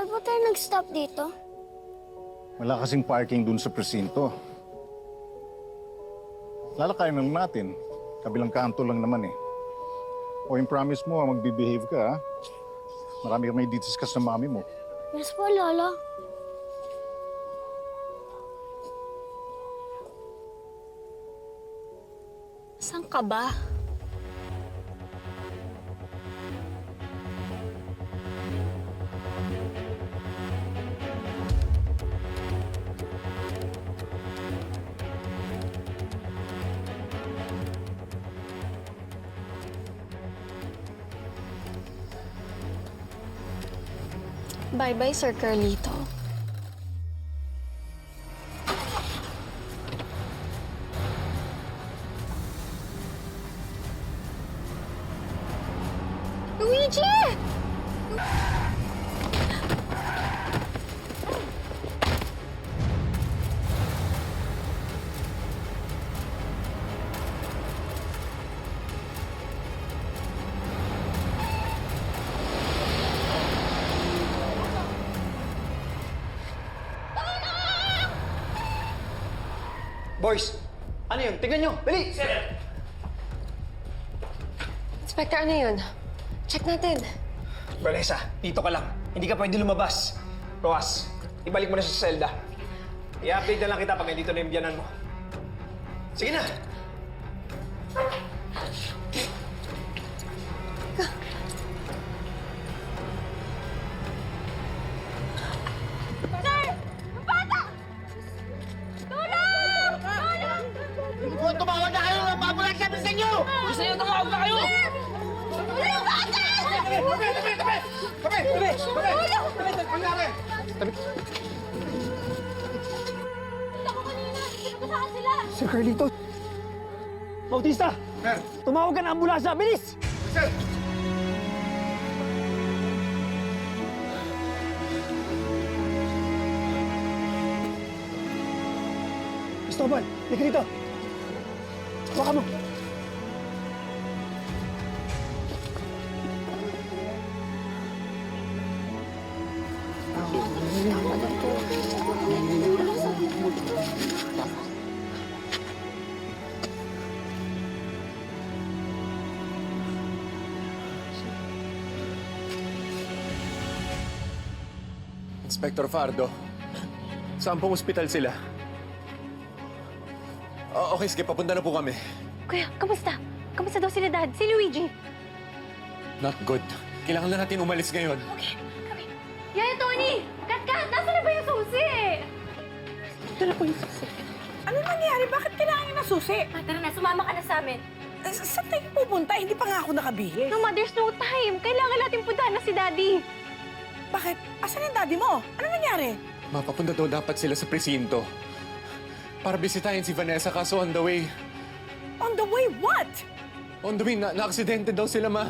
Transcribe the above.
Ba't po tayo nag-stop dito? Wala kasing parking dun sa presinto. Lalakayin lang natin. Kabilang kanto lang naman eh. O yung promise mo, magbibehave ka ha. Marami ka may discuss sa mami mo. Yes po, Lolo. Saan ka ba? Bye-bye, Sir Carlito. Luigi! Boys, ano yun? Tingnan nyo! Dali! Inspector, ano yun? Check natin. Vanessa, dito ka lang. Hindi ka pwede lumabas. Roas, ibalik mo na sa selda. I-update na lang kita pag nandito na yung biyanan mo. Sige na! Kung tumawag na kayo, mabulag sabi sa inyo! Gusto nyo tumawag na kayo! Sir Carlito! Bautista! Sir! Tumawag ka ng ambulansya! Bilis! Sir! Cristobal, lika dito! Baka mo! Inspector Fardo, saan pong ospital sila? Okay, sige, papunta na po kami. Kuya, kamusta? Kamusta daw sila, Dad? Si Luigi? Not good. Kailangan na natin umalis ngayon. Okay, kami. Yaya, Tony! Kat! Nasaan na ba yung susi? Ito na po yung susi. Ano nangyari? Bakit kailangan niyo ng susi? Tara na, sumama ka na sa amin. Saan tayo pupunta? Hindi pa nga ako nakabihis. No, Ma, there's no time. Kailangan natin puntahan na si Daddy. Bakit? Asan yung daddy mo? Ano nangyari? Mapapunta daw dapat sila sa presinto. Para bisitahin si Vanessa, kaso on the way. On the way, what? On the way, na-aksidente daw sila, Ma.